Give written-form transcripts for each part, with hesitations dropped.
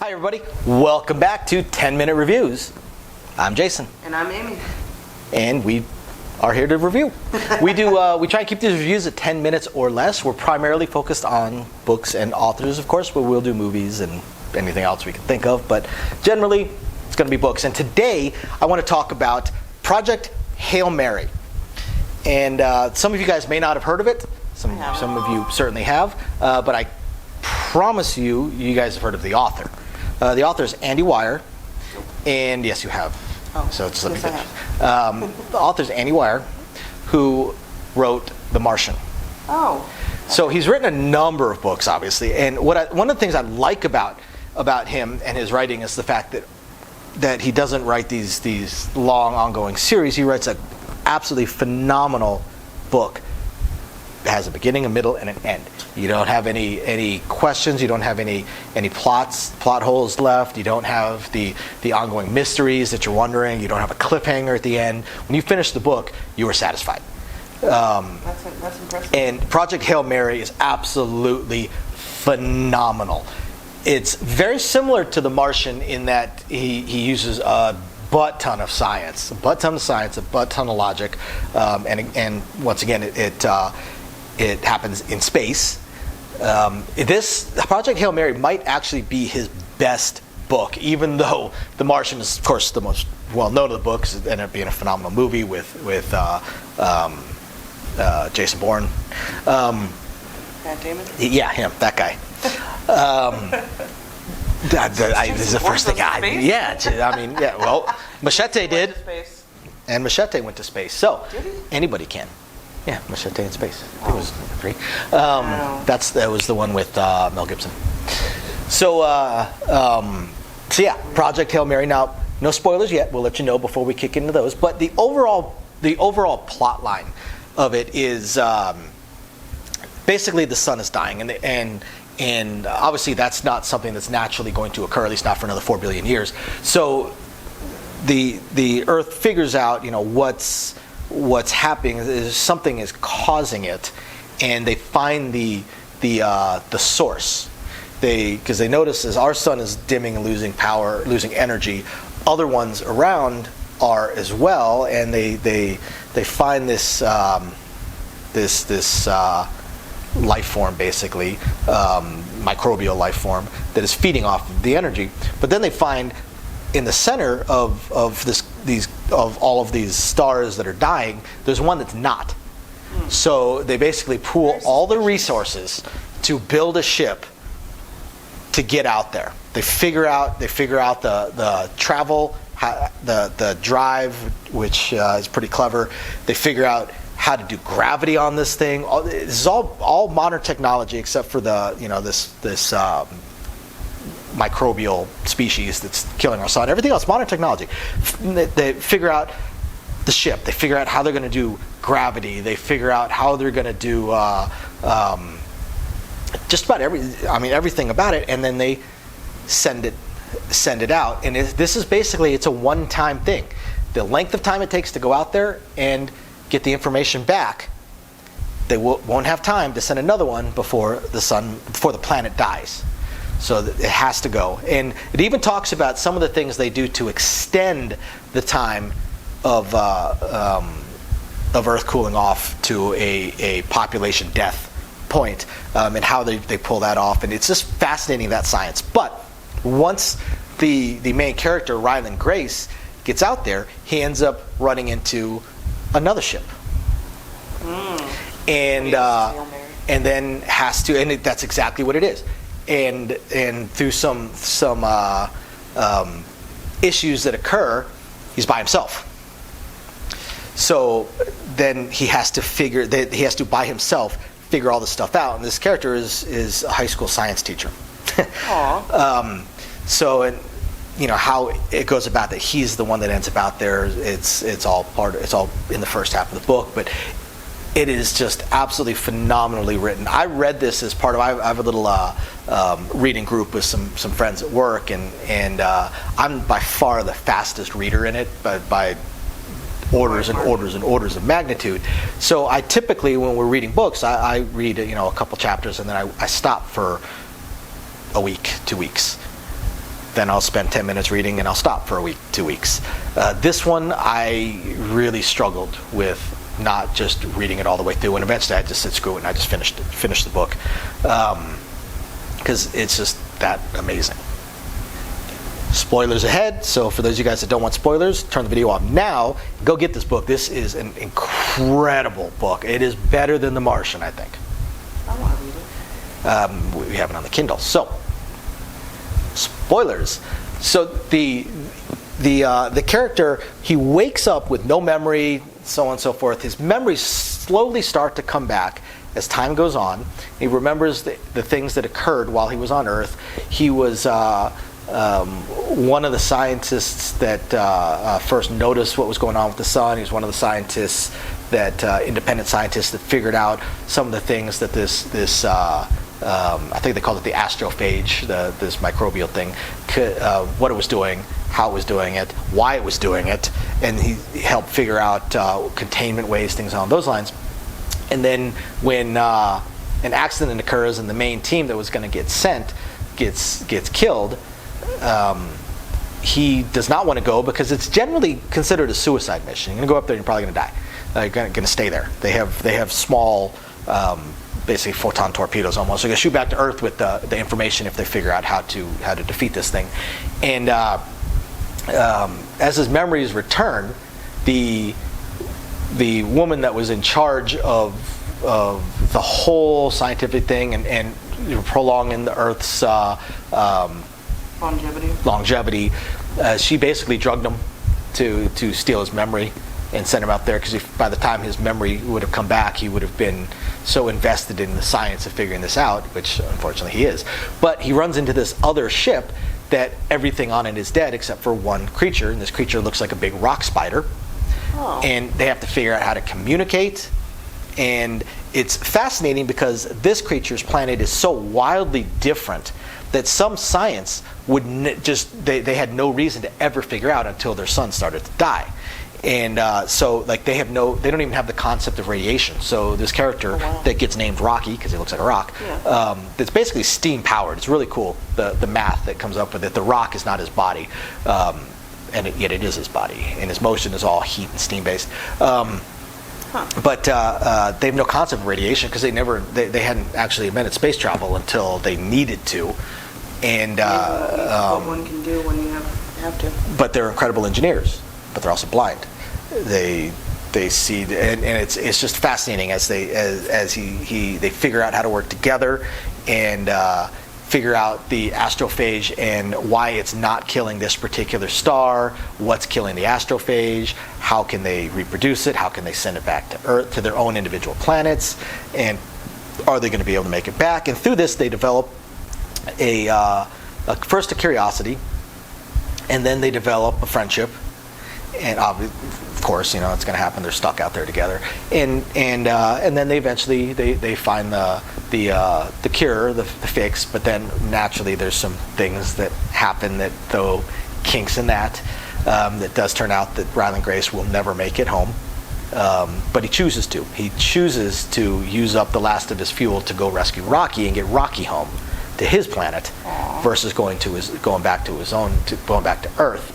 Hi everybody, welcome back to 10-Minute Reviews. I'm Jason. And I'm Amy. And we are here to review. We try and keep these reviews at 10 minutes or less. We're primarily focused on books and authors, of course, but we'll do movies and anything else we can think of. But generally, it's going to be books. And today, I want to talk about Project Hail Mary. And some of you guys may not have heard of it. Some of you certainly have. But I promise you guys have heard of the author. The author is Andy Weir, and yes, you have. Oh, so just let me yes, finish. The author is Andy Weir, who wrote The Martian. Oh. So he's written a number of books, obviously, and one of the things I like about him and his writing is the fact that he doesn't write these long, ongoing series. He writes an absolutely phenomenal book. It has a beginning, a middle, and an end. You don't have any questions. You don't have any plot holes left. You don't have the ongoing mysteries that you're wondering. You don't have a cliffhanger at the end. When you finish the book, you are satisfied. That's impressive. And Project Hail Mary is absolutely phenomenal. It's very similar to The Martian in that he uses a butt ton of science, a butt ton of logic, and once again, it happens in space. This Project Hail Mary might actually be his best book, even though The Martian is, of course, the most well-known of the books. It ended up being a phenomenal movie with Jason Bourne. Matt Damon? Yeah, him, that guy. This is the first thing well, Machete did, and Machete went to space. So Did he? anybody can. Yeah, Machete in Space. It was free. That was the one with Mel Gibson. So yeah, Project Hail Mary. Now, no spoilers yet. We'll let you know before we kick into those. But the overall plot line of it is basically the sun is dying, and obviously that's not something that's naturally going to occur, at least not for another 4 billion years. So the Earth figures out, what's happening is something is causing it, and they find the source. Because they notice as our sun is dimming and losing power, losing energy, other ones around are as well, and they find this life form, basically microbial life form that is feeding off of the energy. But then they find in the center of all of these stars that are dying, there's one that's not. So they basically pool all the resources to build a ship to get out there. They figure out the travel, the drive, which is pretty clever. They figure out how to do gravity on this thing. This is all modern technology except for this microbial species that's killing our sun. Everything else, modern technology. They figure out the ship. They figure out how they're going to do gravity. They figure out how they're going to do just about everything about it, and then they send it out. And this is basically, it's a one-time thing. The length of time it takes to go out there and get the information back, they won't have time to send another one before the planet dies. So it has to go. And it even talks about some of the things they do to extend the time of Earth cooling off to a population death point, and how they pull that off. And it's just fascinating, that science. But once the main character, Ryland Grace, gets out there, he ends up running into another ship. And then has to, and that's exactly what it is. And through some issues that occur, he's by himself. So then he has to by himself figure all this stuff out. And this character is a high school science teacher. So how it goes about that he's the one that ends up out there. It's all in the first half of the book, but it is just absolutely phenomenally written. I read this as part of, I have a little reading group with some friends at work, and I'm by far the fastest reader in it, by orders and orders and orders of magnitude. So I typically, when we're reading books, I read a couple chapters, and then I stop for a week, 2 weeks. then I'll spend 10 minutes reading and I'll stop for a week, 2 weeks. This one I really struggled with not just reading it all the way through, and eventually I just said screw it and I just finished the book because it's just that amazing. Spoilers ahead, so for those of you guys that don't want spoilers, turn the video off now. Go get this book. This is an incredible book. It is better than The Martian, I think. I want to read it. We have it on the Kindle. So, spoilers. So the character, he wakes up with no memory, so on and so forth. His memories slowly start to come back as time goes on. He remembers the things that occurred while he was on Earth. He was one of the scientists that first noticed what was going on with the sun. He was one of the scientists independent scientists that figured out some of the things that this I think they called it the astrophage, this microbial thing, what it was doing, how it was doing it, why it was doing it, and he helped figure out containment ways, things along those lines. And then when an accident occurs and the main team that was going to get sent gets killed, he does not want to go because it's generally considered a suicide mission. You're going to go up there and you're probably going to die. You're going to stay there. They have small, basically photon torpedoes almost. They're going to shoot back to Earth with the information if they figure out how to defeat this thing. And as his memories return, the woman that was in charge of the whole scientific thing and prolonging the Earth's longevity, she basically drugged him to steal his memory and send him out there, because by the time his memory would have come back, he would have been so invested in the science of figuring this out, which unfortunately he is. But he runs into this other ship that everything on it is dead except for one creature, and this creature looks like a big rock spider. Oh. And they have to figure out how to communicate. And it's fascinating because this creature's planet is so wildly different that some science would they had no reason to ever figure out until their son started to die. And so like they don't even have the concept of radiation. So this character that gets named Rocky, because he looks like a rock, that's basically steam powered. It's really cool, the math that comes up with it. The rock is not his body, yet it is his body, and his motion is all heat and steam based. But they have no concept of radiation because they hadn't actually invented space travel until they needed to. And what one can do when you have to. But they're incredible engineers, but they're also blind. They see, and it's just fascinating as they figure out how to work together and figure out the astrophage and why it's not killing this particular star, what's killing the astrophage, how can they reproduce it, how can they send it back to Earth, to their own individual planets, and are they going to be able to make it back? And through this they develop first a curiosity, and then they develop a friendship, and of course, it's going to happen. They're stuck out there together, and then they eventually they find the cure, the fix. But then naturally, there's some things that happen that throw kinks in that does turn out that Ryland Grace will never make it home. But he chooses to. He chooses to use up the last of his fuel to go rescue Rocky and get Rocky home to his planet, versus going back to Earth.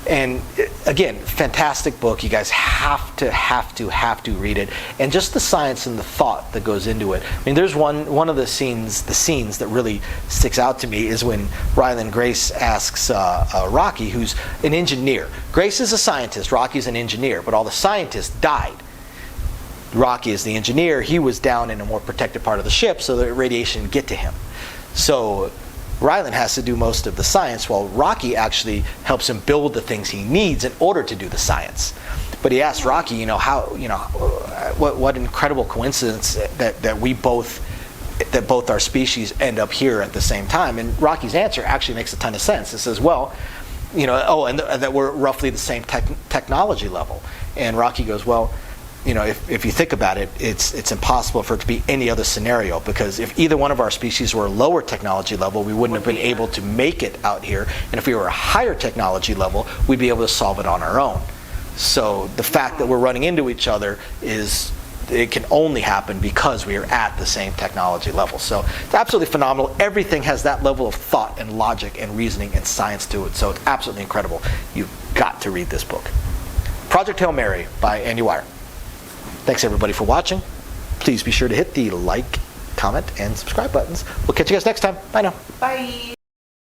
And again, fantastic book. You guys have to read it. And just the science and the thought that goes into it. I mean, there's one of the scenes that really sticks out to me is when Ryland Grace asks Rocky, who's an engineer. Grace is a scientist, Rocky's an engineer, but all the scientists died. Rocky is the engineer. He was down in a more protected part of the ship, so the radiation didn't get to him. So Ryland has to do most of the science, while Rocky actually helps him build the things he needs in order to do the science. But he asks Rocky, what incredible coincidence that both our species end up here at the same time. And Rocky's answer actually makes a ton of sense. It says, well, and that we're roughly the same technology level. And Rocky goes, well, if you think about it, it's impossible for it to be any other scenario, because if either one of our species were a lower technology level, we wouldn't have been able to make it out here. And if we were a higher technology level, we'd be able to solve it on our own. So the fact that we're running into each other is it can only happen because we are at the same technology level. So it's absolutely phenomenal. Everything has that level of thought and logic and reasoning and science to it. So it's absolutely incredible. You've got to read this book. Project Hail Mary by Andy Weir. Thanks everybody for watching. Please be sure to hit the like, comment, and subscribe buttons. We'll catch you guys next time. Bye now. Bye.